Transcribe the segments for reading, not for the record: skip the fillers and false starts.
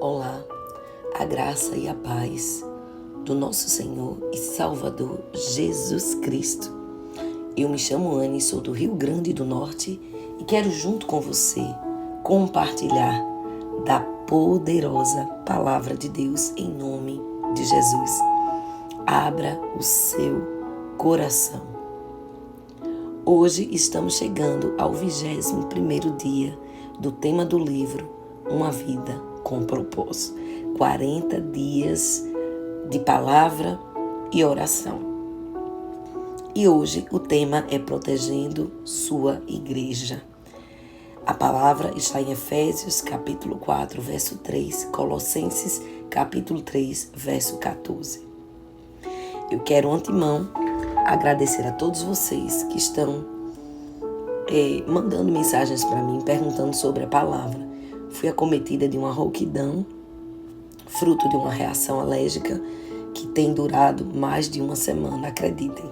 Olá, a graça e a paz do nosso Senhor e Salvador Jesus Cristo. Eu me chamo Anne e sou do Rio Grande do Norte e quero junto com você compartilhar da poderosa Palavra de Deus em nome de Jesus. Abra o seu coração. Hoje estamos chegando ao 21º dia do tema do livro Uma Vida com Propósito. 40 dias de palavra e oração. E hoje o tema é protegendo sua igreja. A palavra está em Efésios capítulo 4, verso 3, Colossenses capítulo 3, verso 14. Eu quero antemão agradecer a todos vocês que estão mandando mensagens para mim, perguntando sobre a palavra. Fui acometida de uma rouquidão, fruto de uma reação alérgica que tem durado mais de uma semana, acreditem.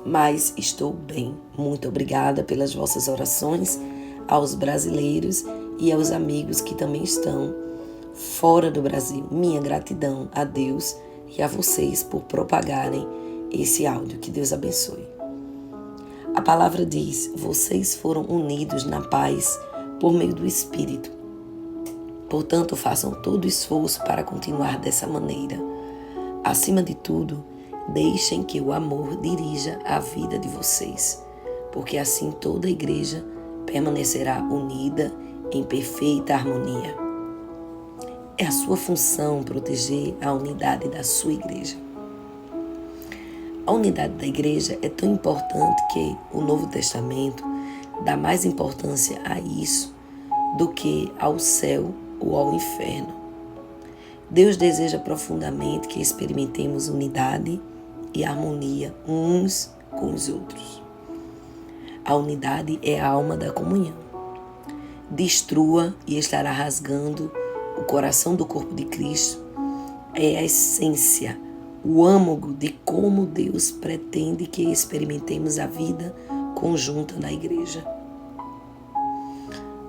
Mas estou bem. Muito obrigada pelas vossas orações, aos brasileiros e aos amigos que também estão fora do Brasil. Minha gratidão a Deus e a vocês por propagarem esse áudio. Que Deus abençoe. A palavra diz: vocês foram unidos na paz por meio do Espírito. Portanto, façam todo o esforço para continuar dessa maneira. Acima de tudo, deixem que o amor dirija a vida de vocês, porque assim toda a igreja permanecerá unida em perfeita harmonia. É a sua função proteger a unidade da sua igreja. A unidade da igreja é tão importante que o Novo Testamento dá mais importância a isso do que ao céu ou ao inferno. Deus deseja profundamente que experimentemos unidade e harmonia uns com os outros. A unidade é a alma da comunhão. Destrua e estará rasgando o coração do corpo de Cristo. É a essência, o âmago de como Deus pretende que experimentemos a vida conjunta na igreja.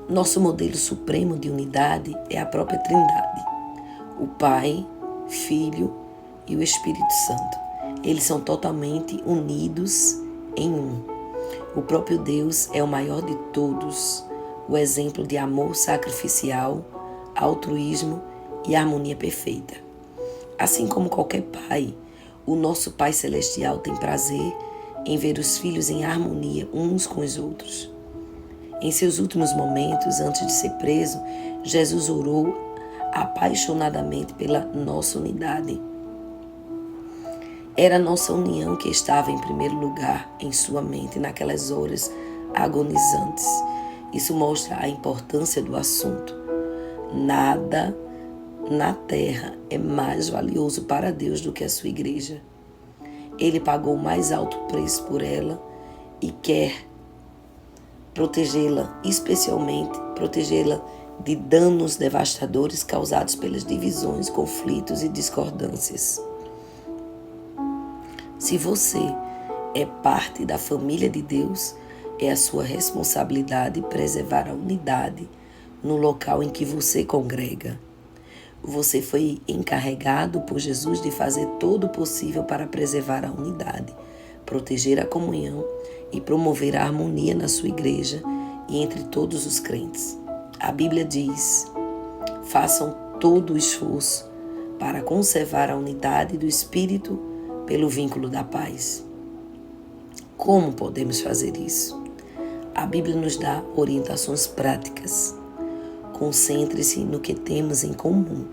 Nosso modelo supremo de unidade é a própria Trindade, o Pai, Filho e o Espírito Santo. Eles são totalmente unidos em um. O próprio Deus é o maior de todos, o exemplo de amor sacrificial, altruísmo e harmonia perfeita. Assim como qualquer pai, o nosso Pai Celestial tem prazer em ver os filhos em harmonia uns com os outros. Em seus últimos momentos, antes de ser preso, Jesus orou apaixonadamente pela nossa unidade. Era a nossa união que estava em primeiro lugar em sua mente naquelas horas agonizantes. Isso mostra a importância do assunto. Nada na terra é mais valioso para Deus do que a sua igreja. Ele pagou o mais alto preço por ela e quer protegê-la, especialmente protegê-la de danos devastadores causados pelas divisões, conflitos e discordâncias. Se você é parte da família de Deus, é a sua responsabilidade preservar a unidade no local em que você congrega. Você foi encarregado por Jesus de fazer todo o possível para preservar a unidade, proteger a comunhão e promover a harmonia na sua igreja e entre todos os crentes. A Bíblia diz: façam todo o esforço para conservar a unidade do Espírito pelo vínculo da paz. Como podemos fazer isso? A Bíblia nos dá orientações práticas. Concentre-se no que temos em comum,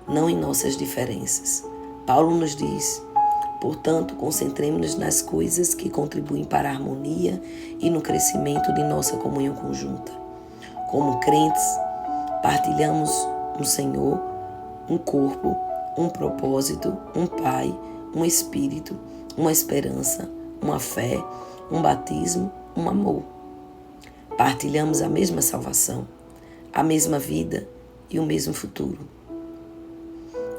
não em nossas diferenças. Paulo nos diz: portanto, concentremos-nos nas coisas que contribuem para a harmonia e no crescimento de nossa comunhão conjunta. Como crentes, partilhamos um Senhor, um corpo, um propósito, um Pai, um Espírito, uma esperança, uma fé, um batismo, um amor. Partilhamos a mesma salvação, a mesma vida e o mesmo futuro.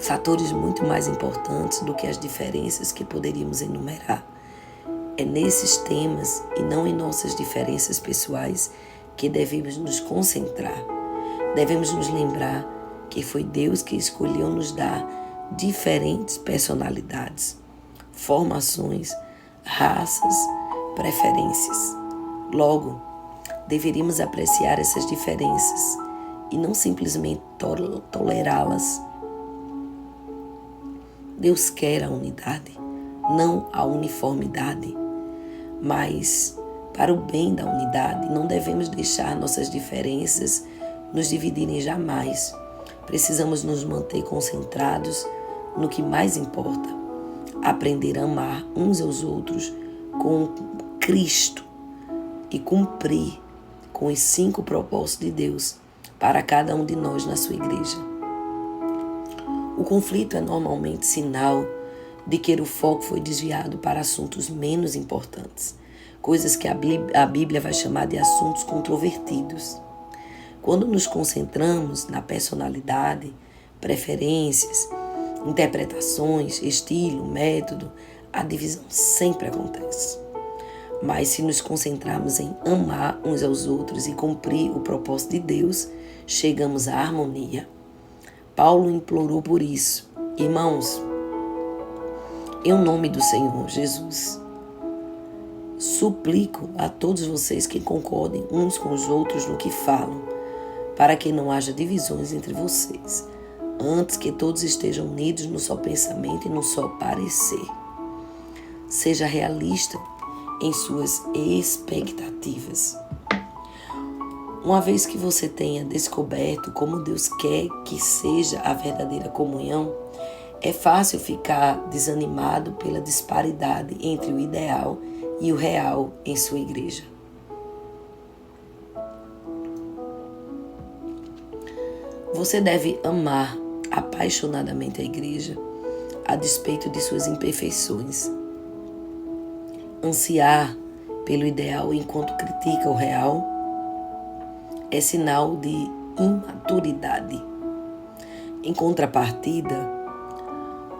Fatores muito mais importantes do que as diferenças que poderíamos enumerar. É nesses temas e não em nossas diferenças pessoais que devemos nos concentrar. Devemos nos lembrar que que foi Deus que escolheu nos dar diferentes personalidades, formações, raças, preferências. Logo, deveríamos apreciar essas diferenças e não simplesmente tolerá-las. Deus quer a unidade, não a uniformidade, mas para o bem da unidade não devemos deixar nossas diferenças nos dividirem jamais. Precisamos nos manter concentrados no que mais importa, aprender a amar uns aos outros com Cristo e cumprir com os 5 propósitos de Deus para cada um de nós na sua igreja. O conflito é normalmente sinal de que o foco foi desviado para assuntos menos importantes, coisas que a Bíblia vai chamar de assuntos controvertidos. Quando nos concentramos na personalidade, preferências, interpretações, estilo, método, a divisão sempre acontece. Mas se nos concentrarmos em amar uns aos outros e cumprir o propósito de Deus, chegamos à harmonia. Paulo implorou por isso. Irmãos, em nome do Senhor Jesus, suplico a todos vocês que concordem uns com os outros no que falam, para que não haja divisões entre vocês, antes que todos estejam unidos no só pensamento e no só parecer. Seja realista em suas expectativas. Uma vez que você tenha descoberto como Deus quer que seja a verdadeira comunhão, é fácil ficar desanimado pela disparidade entre o ideal e o real em sua igreja. Você deve amar apaixonadamente a igreja, a despeito de suas imperfeições. Ansiar pelo ideal enquanto critica o real é sinal de imaturidade. Em contrapartida,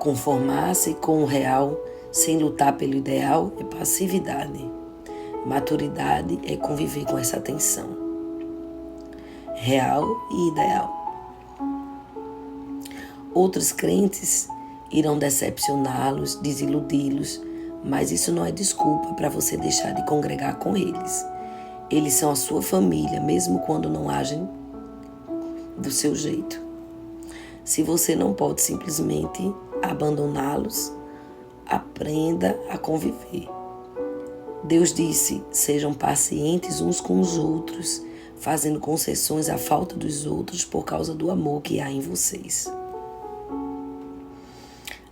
conformar-se com o real sem lutar pelo ideal é passividade. Maturidade é conviver com essa tensão, real e ideal. Outros crentes irão decepcioná-los, desiludi-los, mas isso não é desculpa para você deixar de congregar com eles. Eles são a sua família, mesmo quando não agem do seu jeito. Se você não pode simplesmente abandoná-los, aprenda a conviver. Deus disse: sejam pacientes uns com os outros, fazendo concessões à falta dos outros por causa do amor que há em vocês.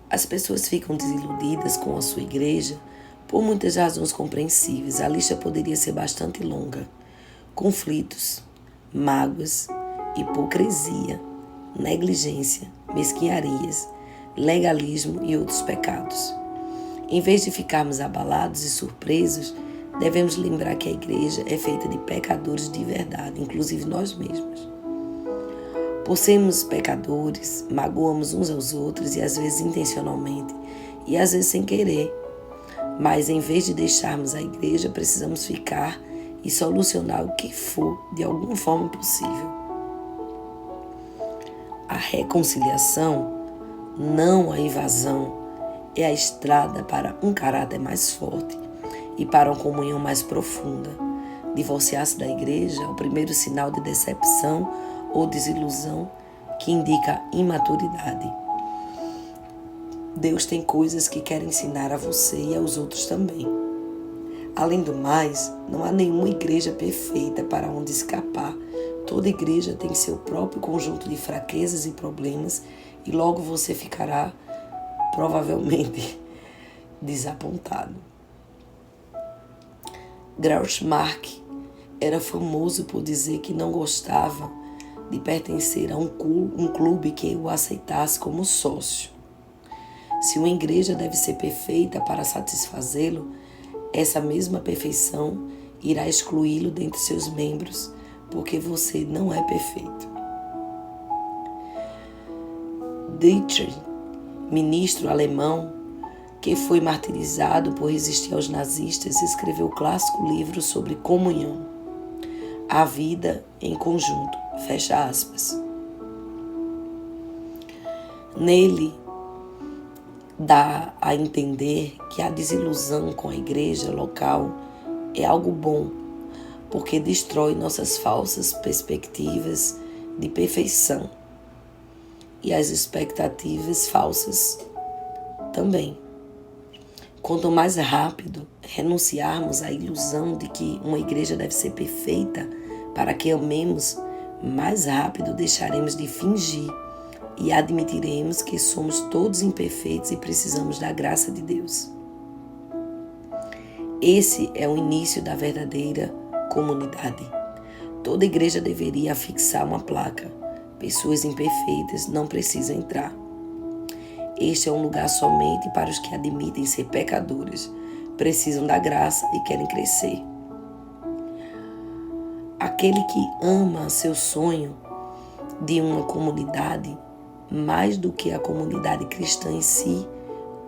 As pessoas ficam desiludidas com a sua igreja por muitas razões compreensíveis. A lista poderia ser bastante longa. Conflitos, mágoas, hipocrisia, negligência, mesquinharias, legalismo e outros pecados. Em vez de ficarmos abalados e surpresos, devemos lembrar que a igreja é feita de pecadores de verdade, inclusive nós mesmos. Por sermos pecadores, magoamos uns aos outros e às vezes intencionalmente e às vezes sem querer. Mas em vez de deixarmos a igreja, precisamos ficar e solucionar o que for de alguma forma possível. A reconciliação, não a invasão, é a estrada para um caráter mais forte e para uma comunhão mais profunda. Divorciar-se da igreja é o primeiro sinal de decepção ou desilusão que indica imaturidade. Deus tem coisas que quer ensinar a você e aos outros também. Além do mais, não há nenhuma igreja perfeita para onde escapar. Toda igreja tem seu próprio conjunto de fraquezas e problemas e logo você ficará provavelmente desapontado. Groucho Marx era famoso por dizer que não gostava de pertencer a um clube que o aceitasse como sócio. Se uma igreja deve ser perfeita para satisfazê-lo, essa mesma perfeição irá excluí-lo dentre seus membros, porque você não é perfeito. Dietrich, ministro alemão que foi martirizado por resistir aos nazistas, escreveu o clássico livro sobre comunhão, A Vida em Conjunto, fecha aspas. Nele dá a entender que a desilusão com a igreja local é algo bom, porque destrói nossas falsas perspectivas de perfeição e as expectativas falsas também. Quanto mais rápido renunciarmos à ilusão de que uma igreja deve ser perfeita para que amemos, mais rápido deixaremos de fingir e admitiremos que somos todos imperfeitos e precisamos da graça de Deus. Esse é o início da verdadeira comunidade. Toda igreja deveria afixar uma placa: pessoas imperfeitas não precisam entrar. Este é um lugar somente para os que admitem ser pecadores, precisam da graça e querem crescer. Aquele que ama seu sonho de uma comunidade mais do que a comunidade cristã em si,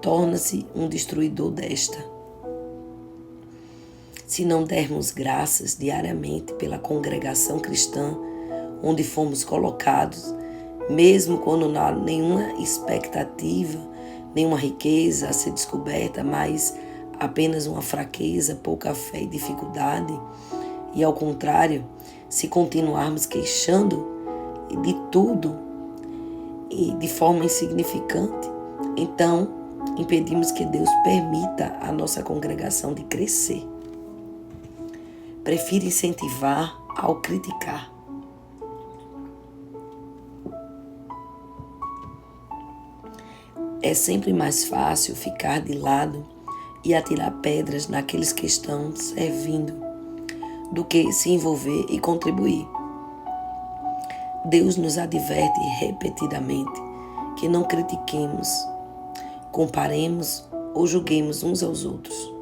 torna-se um destruidor desta. Se não dermos graças diariamente pela congregação cristã onde fomos colocados, mesmo quando não há nenhuma expectativa, nenhuma riqueza a ser descoberta, mas apenas uma fraqueza, pouca fé e dificuldade, e ao contrário, se continuarmos queixando de tudo e de forma insignificante, então impedimos que Deus permita a nossa congregação de crescer. Prefiro incentivar ao criticar. É sempre mais fácil ficar de lado e atirar pedras naqueles que estão servindo do que se envolver e contribuir. Deus nos adverte repetidamente que não critiquemos, comparemos ou julguemos uns aos outros.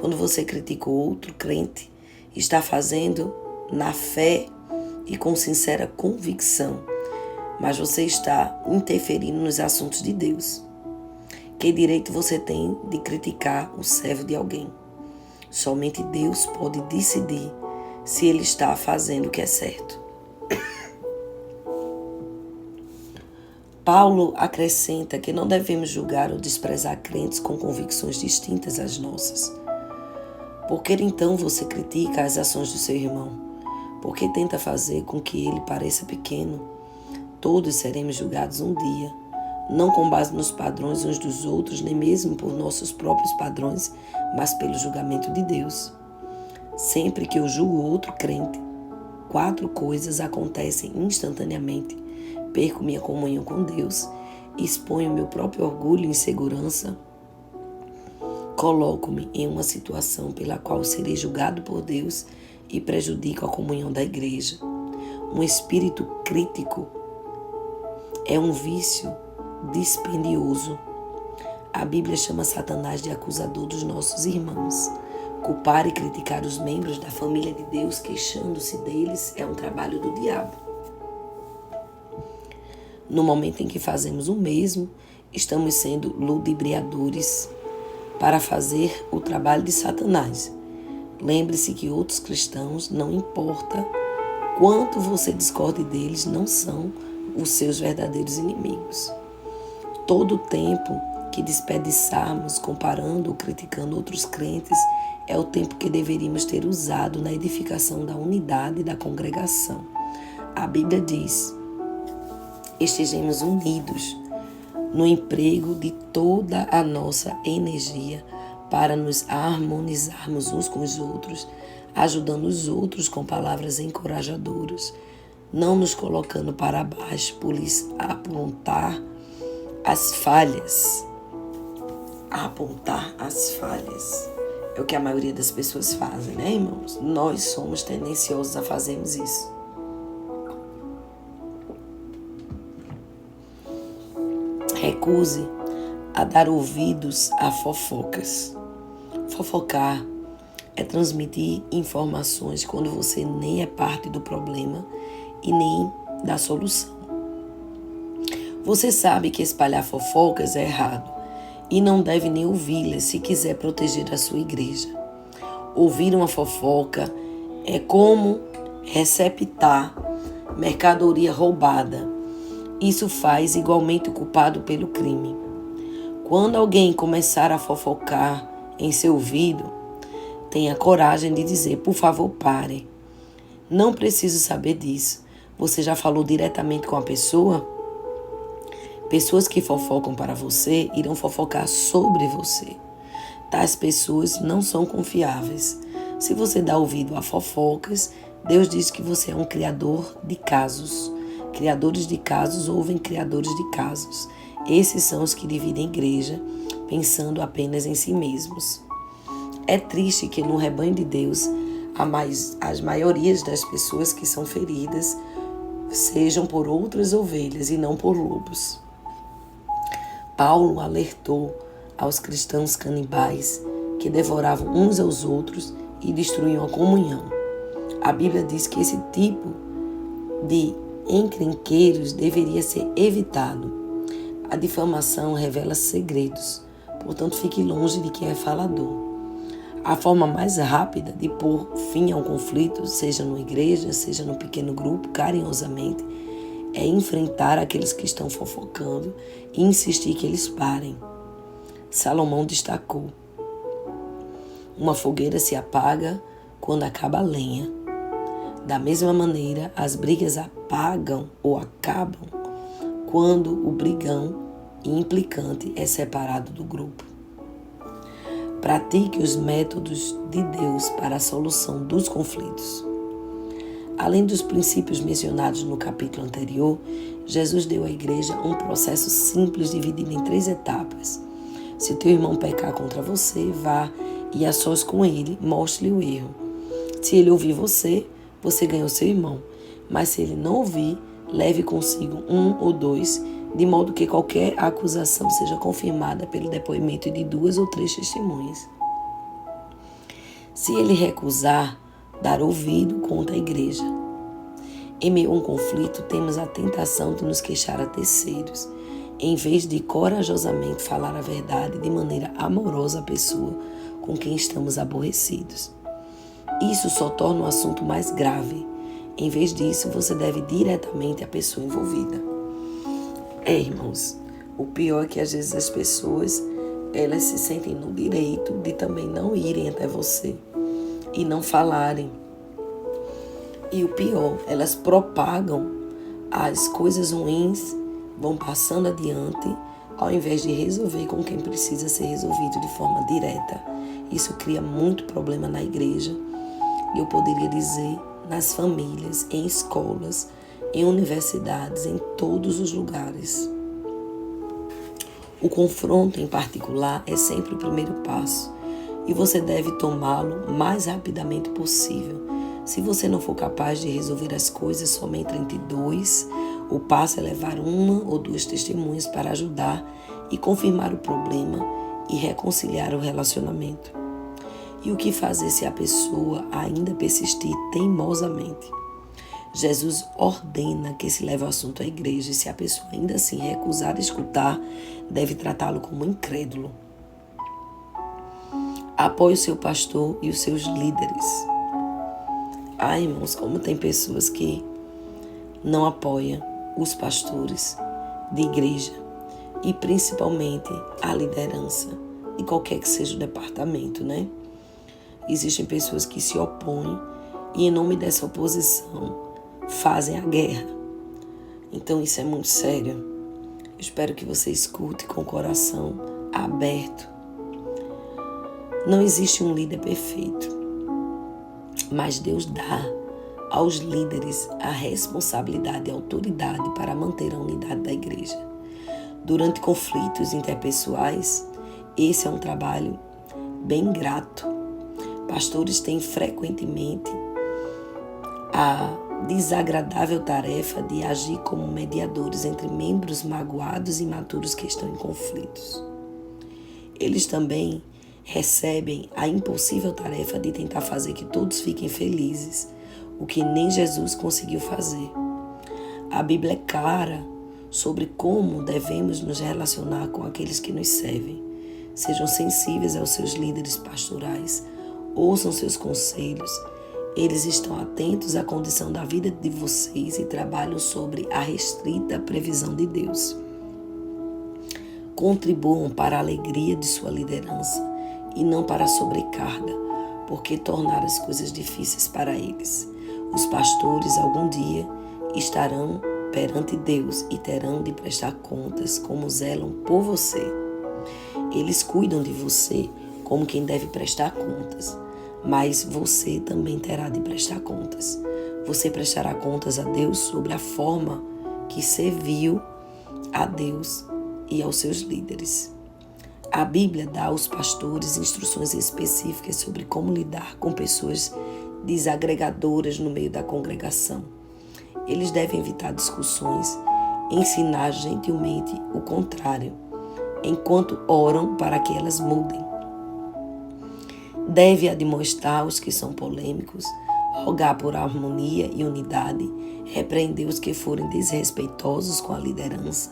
Quando você critica o outro crente, está fazendo na fé e com sincera convicção, mas você está interferindo nos assuntos de Deus. Que direito você tem de criticar o servo de alguém? Somente Deus pode decidir se ele está fazendo o que é certo. Paulo acrescenta que não devemos julgar ou desprezar crentes com convicções distintas às nossas. Por que então você critica as ações do seu irmão? Por que tenta fazer com que ele pareça pequeno? Todos seremos julgados um dia, não com base nos padrões uns dos outros, nem mesmo por nossos próprios padrões, mas pelo julgamento de Deus. Sempre que eu julgo outro crente, 4 coisas acontecem instantaneamente. Perco minha comunhão com Deus, exponho meu próprio orgulho e insegurança, coloco-me em uma situação pela qual serei julgado por Deus e prejudico a comunhão da igreja. Um espírito crítico é um vício dispendioso. A Bíblia chama Satanás de acusador dos nossos irmãos. Culpar e criticar os membros da família de Deus, queixando-se deles, é um trabalho do diabo. No momento em que fazemos o mesmo, estamos sendo ludibriadores para fazer o trabalho de Satanás. Lembre-se que outros cristãos, não importa quanto você discorde deles, não são os seus verdadeiros inimigos. Todo o tempo que desperdiçarmos comparando ou criticando outros crentes é o tempo que deveríamos ter usado na edificação da unidade da congregação. A Bíblia diz: estejamos unidos no emprego de toda a nossa energia para nos harmonizarmos uns com os outros, ajudando os outros com palavras encorajadoras, não nos colocando para baixo por lhes apontar as falhas. Apontar as falhas é o que a maioria das pessoas fazem, né, irmãos? Nós somos tendenciosos a fazermos isso. Recuse a dar ouvidos a fofocas. Fofocar é transmitir informações quando você nem é parte do problema e nem da solução. Você sabe que espalhar fofocas é errado e não deve nem ouvi-las se quiser proteger a sua igreja. Ouvir uma fofoca é como receptar mercadoria roubada Isso faz igualmente o culpado pelo crime. Quando alguém começar a fofocar em seu ouvido, tenha coragem de dizer: por favor, pare. Não preciso saber disso. Você já falou diretamente com a pessoa? Pessoas que fofocam para você irão fofocar sobre você. Tais pessoas não são confiáveis. Se você dá ouvido a fofocas, Deus diz que você é um criador de casos. Criadores de casos ouvem criadores de casos. Esses são os que dividem a igreja, pensando apenas em si mesmos. É triste que no rebanho de Deus, as maiorias das pessoas que são feridas sejam por outras ovelhas e não por lobos. Paulo alertou aos cristãos canibais que devoravam uns aos outros e destruíam a comunhão. A Bíblia diz que esse tipo de encrenqueiros deveria ser evitado. A difamação revela segredos, portanto fique longe de quem é falador. A forma mais rápida de pôr fim ao conflito, seja numa igreja, seja num pequeno grupo, carinhosamente, é enfrentar aqueles que estão fofocando e insistir que eles parem. Salomão destacou: uma fogueira se apaga quando acaba a lenha. Da mesma maneira, as brigas apagam ou acabam quando o brigão e implicante é separado do grupo. Pratique os métodos de Deus para a solução dos conflitos. Além dos princípios mencionados no capítulo anterior, Jesus deu à igreja um processo simples dividido em 3 etapas. Se teu irmão pecar contra você, vá e a sós com ele, mostre-lhe o erro. Se ele ouvir você, você ganhou seu irmão. Mas se ele não ouvir, leve consigo 1 ou 2, de modo que qualquer acusação seja confirmada pelo depoimento de 2 ou 3 testemunhas. Se ele recusar, dar ouvido contra a igreja. Em meio a um conflito, temos a tentação de nos queixar a terceiros, em vez de corajosamente falar a verdade de maneira amorosa à pessoa com quem estamos aborrecidos. Isso só torna o assunto mais grave. Em vez disso, você deve ir diretamente à pessoa envolvida. Irmãos, o pior é que às vezes as pessoas, elas se sentem no direito de também não irem até você e não falarem. E o pior, elas propagam as coisas ruins, vão passando adiante, ao invés de resolver com quem precisa ser resolvido de forma direta. Isso cria muito problema na igreja, e eu poderia dizer nas famílias, em escolas, em universidades, em todos os lugares. O confronto em particular é sempre o primeiro passo, e você deve tomá-lo o mais rapidamente possível. Se você não for capaz de resolver as coisas somente entre 2, o passo é levar 1 ou 2 testemunhas para ajudar e confirmar o problema e reconciliar o relacionamento. E o que fazer se a pessoa ainda persistir teimosamente? Jesus ordena que se leve o assunto à igreja e se a pessoa ainda assim recusar escutar, deve tratá-lo como incrédulo. Apoie o seu pastor e os seus líderes. Irmãos, como tem pessoas que não apoiam os pastores de igreja e principalmente a liderança de qualquer que seja o departamento, né? Existem pessoas que se opõem e em nome dessa oposição fazem a guerra. Então isso é muito sério. Eu espero que você escute com o coração aberto. Não existe um líder perfeito, mas Deus dá aos líderes a responsabilidade e a autoridade para manter a unidade da igreja. Durante conflitos interpessoais, esse é um trabalho bem ingrato. Pastores têm frequentemente a desagradável tarefa de agir como mediadores entre membros magoados e imaturos que estão em conflitos. Eles também recebem a impossível tarefa de tentar fazer que todos fiquem felizes, o que nem Jesus conseguiu fazer. A Bíblia é clara sobre como devemos nos relacionar com aqueles que nos servem. Sejam sensíveis aos seus líderes pastorais, ouçam seus conselhos Eles estão atentos à condição da vida de vocês e trabalham sobre a restrita previsão de Deus. Contribuam para a alegria de sua liderança e não para a sobrecarga, porque tornar as coisas difíceis para eles. Os pastores algum dia estarão perante Deus e terão de prestar contas como zelam por você. Eles cuidam de você como quem deve prestar contas, mas você também terá de prestar contas. Você prestará contas a Deus sobre a forma que serviu a Deus e aos seus líderes. A Bíblia dá aos pastores instruções específicas sobre como lidar com pessoas desagregadoras no meio da congregação. Eles devem evitar discussões, ensinar gentilmente o contrário, enquanto oram para que elas mudem. Deve admoestar os que são polêmicos, rogar por harmonia e unidade, repreender os que forem desrespeitosos com a liderança,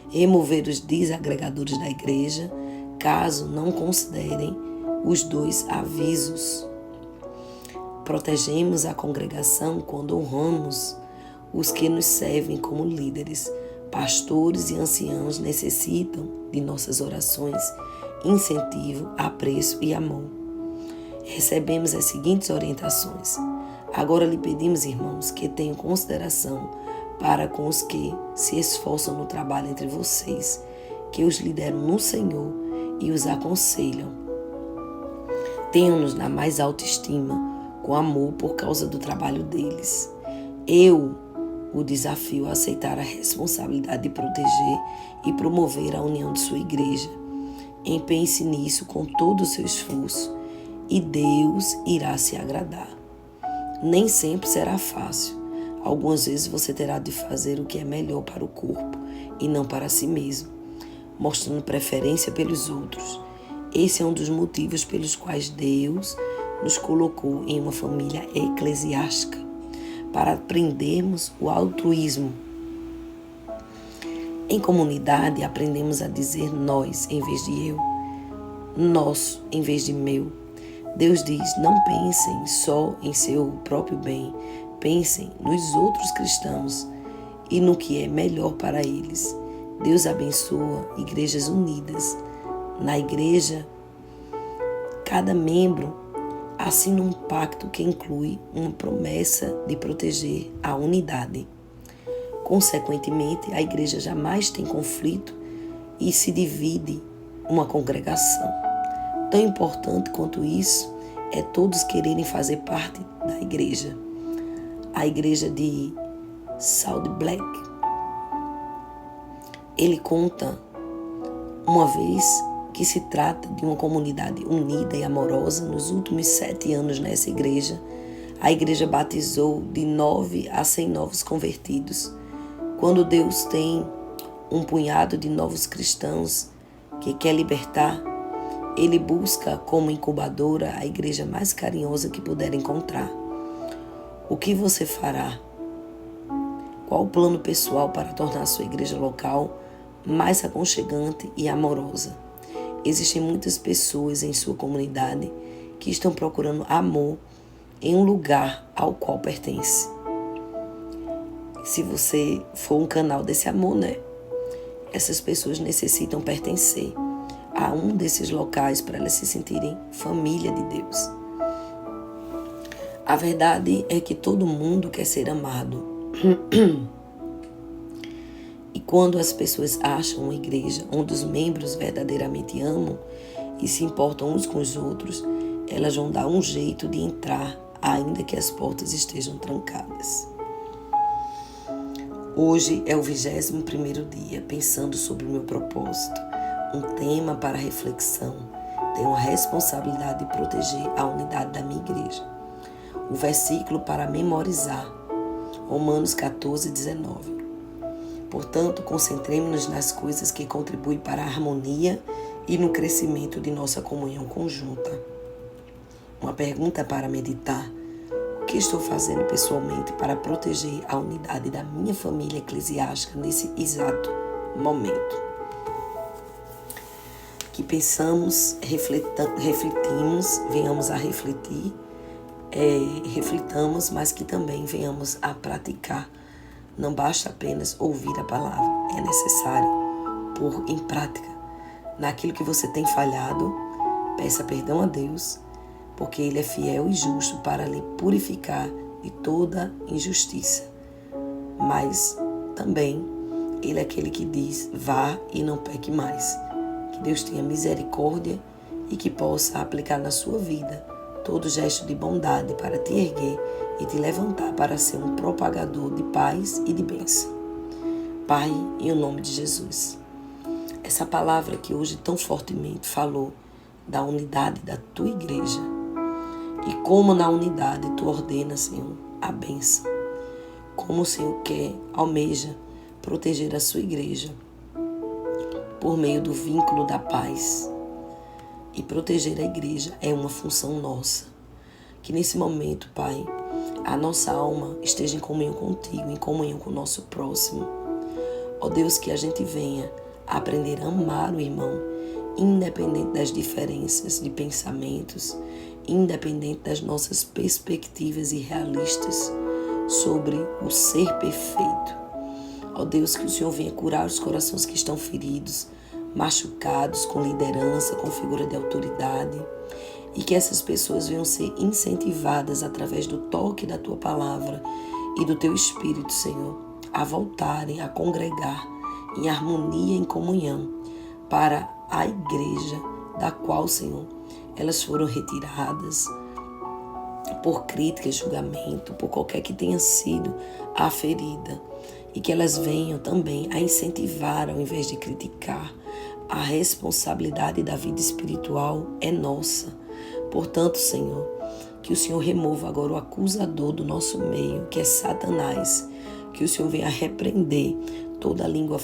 remover os desagregadores da igreja, caso não considerem os 2 avisos. Protegemos a congregação quando honramos os que nos servem como líderes. Pastores e anciãos necessitam de nossas orações, incentivo, apreço e amor. Recebemos as seguintes orientações. Agora lhe pedimos, irmãos, que tenham consideração para com os que se esforçam no trabalho entre vocês, que os lideram no Senhor e os aconselham. Tenham-nos na mais alta estima, com amor por causa do trabalho deles. Eu o desafio a aceitar a responsabilidade de proteger e promover a união de sua igreja. Empenhe-se nisso com todo o seu esforço e Deus irá se agradar. Nem sempre será fácil. Algumas vezes você terá de fazer o que é melhor para o corpo e não para si mesmo, mostrando preferência pelos outros. Esse é um dos motivos pelos quais Deus nos colocou em uma família eclesiástica, para aprendermos o altruísmo. Em comunidade, aprendemos a dizer nós em vez de eu, nosso em vez de meu. Deus diz, não pensem só em seu próprio bem, pensem nos outros cristãos e no que é melhor para eles. Deus abençoa igrejas unidas. Na igreja, cada membro assina um pacto que inclui uma promessa de proteger a unidade. Consequentemente, a igreja jamais tem conflito e se divide uma congregação. Tão importante quanto isso é todos quererem fazer parte da igreja. A igreja de Salt Black, ele conta uma vez que se trata de uma comunidade unida e amorosa. Nos últimos 7 anos nessa igreja, a igreja batizou de 9 a 100 novos convertidos. Quando Deus tem um punhado de novos cristãos que quer libertar, Ele busca como incubadora a igreja mais carinhosa que puder encontrar. O que você fará? Qual o plano pessoal para tornar a sua igreja local mais aconchegante e amorosa? Existem muitas pessoas em sua comunidade que estão procurando amor em um lugar ao qual pertence. Se você for um canal desse amor, essas pessoas necessitam pertencer a um desses locais para elas se sentirem família de Deus. A verdade é que todo mundo quer ser amado. E quando as pessoas acham uma igreja onde os membros verdadeiramente amam e se importam uns com os outros, elas vão dar um jeito de entrar, ainda que as portas estejam trancadas. Hoje é o 21º dia, pensando sobre o meu propósito, um tema para reflexão. Tenho a responsabilidade de proteger a unidade da minha igreja. O versículo para memorizar, Romanos 14, 19. Portanto, concentremos-nos nas coisas que contribuem para a harmonia e no crescimento de nossa comunhão conjunta. Uma pergunta para meditar. O que estou fazendo pessoalmente para proteger a unidade da minha família eclesiástica nesse exato momento? Que pensamos, refletimos, venhamos a refletir reflitamos, mas que também venhamos a praticar. Não basta apenas ouvir a palavra, é necessário pôr em prática. Naquilo que você tem falhado, peça perdão a Deus, porque Ele é fiel e justo para lhe purificar de toda injustiça. Mas também Ele é aquele que diz, vá e não peque mais. Que Deus tenha misericórdia e que possa aplicar na sua vida todo gesto de bondade para te erguer e te levantar para ser um propagador de paz e de bênção. Pai, em nome de Jesus, essa palavra que hoje tão fortemente falou da unidade da tua igreja e como na unidade tu ordenas, Senhor, a bênção. Como o Senhor quer, almeja proteger a sua igreja por meio do vínculo da paz. E proteger a igreja é uma função nossa. Que nesse momento, Pai, a nossa alma esteja em comunhão contigo, em comunhão com o nosso próximo. Ó Deus, que a gente venha a aprender a amar o irmão, independente das diferenças de pensamentos, independente das nossas perspectivas irrealistas sobre o ser perfeito. Ó Deus, que o Senhor venha curar os corações que estão feridos, machucados com liderança, com figura de autoridade, e que essas pessoas venham ser incentivadas através do toque da tua palavra e do teu Espírito, Senhor, a voltarem a congregar em harmonia e em comunhão para a igreja da qual, Senhor, elas foram retiradas por crítica e julgamento, por qualquer que tenha sido a ferida, e que elas venham também a incentivar ao invés de criticar. A responsabilidade da vida espiritual é nossa. Portanto, Senhor, que o Senhor remova agora o acusador do nosso meio, que é Satanás. Que o Senhor venha repreender toda a língua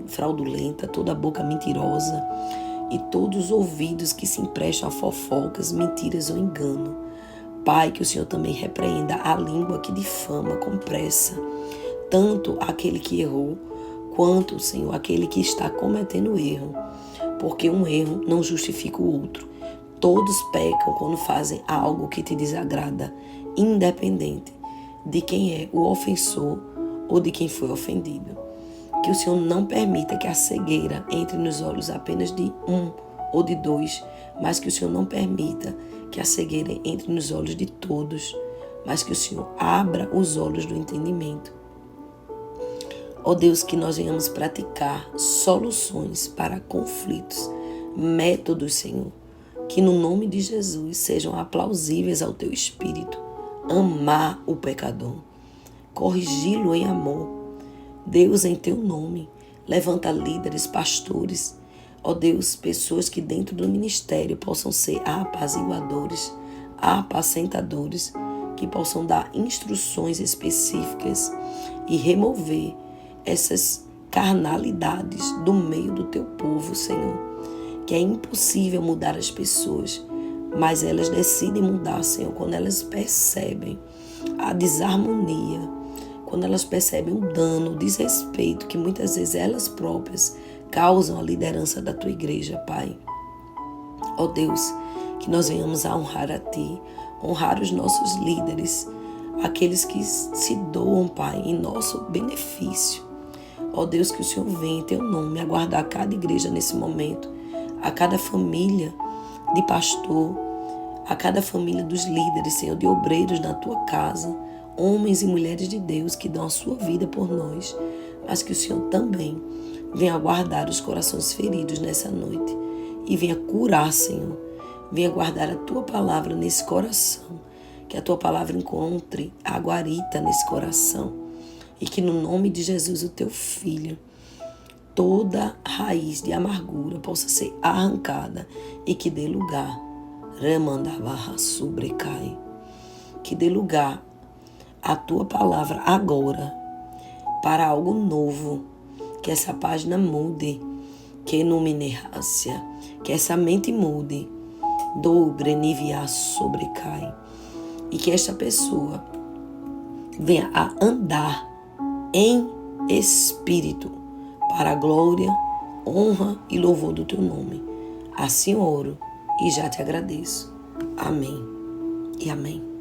fraudulenta, toda a boca mentirosa e todos os ouvidos que se emprestam a fofocas, mentiras ou engano. Pai, que o Senhor também repreenda a língua que difama com pressa, tanto aquele que errou, quanto, Senhor, aquele que está cometendo erro, porque um erro não justifica o outro. Todos pecam quando fazem algo que te desagrada, independente de quem é o ofensor ou de quem foi ofendido. Que o Senhor não permita que a cegueira entre nos olhos apenas de um ou de dois, mas que o Senhor não permita que a cegueira entre nos olhos de todos, mas que o Senhor abra os olhos do entendimento. Ó Deus, que nós venhamos praticar soluções para conflitos, métodos, Senhor, que no nome de Jesus sejam aplausíveis ao teu Espírito. Amar o pecador, corrigi-lo em amor. Deus, em teu nome, levanta líderes, pastores, ó Deus, pessoas que dentro do ministério possam ser apaziguadores, apacentadores, que possam dar instruções específicas e remover essas carnalidades do meio do teu povo, Senhor, que é impossível mudar as pessoas, mas elas decidem mudar, Senhor, quando elas percebem a desarmonia, quando elas percebem o dano, o desrespeito que muitas vezes elas próprias causam à liderança da tua igreja, Pai. Ó Deus, que nós venhamos a honrar a Ti, honrar os nossos líderes, aqueles que se doam, Pai, em nosso benefício. Ó Deus, que o Senhor venha em teu nome aguardar cada igreja nesse momento, a cada família de pastor, a cada família dos líderes, Senhor, de obreiros na tua casa, homens e mulheres de Deus que dão a sua vida por nós, mas que o Senhor também venha guardar os corações feridos nessa noite e venha curar, Senhor, venha guardar a tua palavra nesse coração, que a tua palavra encontre a guarita nesse coração. E que no nome de Jesus, o teu Filho, toda raiz de amargura possa ser arrancada e que dê lugar, que dê lugar a tua palavra agora para algo novo, que essa página mude, que numinerância, que essa mente mude, dobre, niviar, sobrecai, e que esta pessoa venha a andar em espírito, para a glória, honra e louvor do teu nome. Assim oro e já te agradeço. Amém e amém.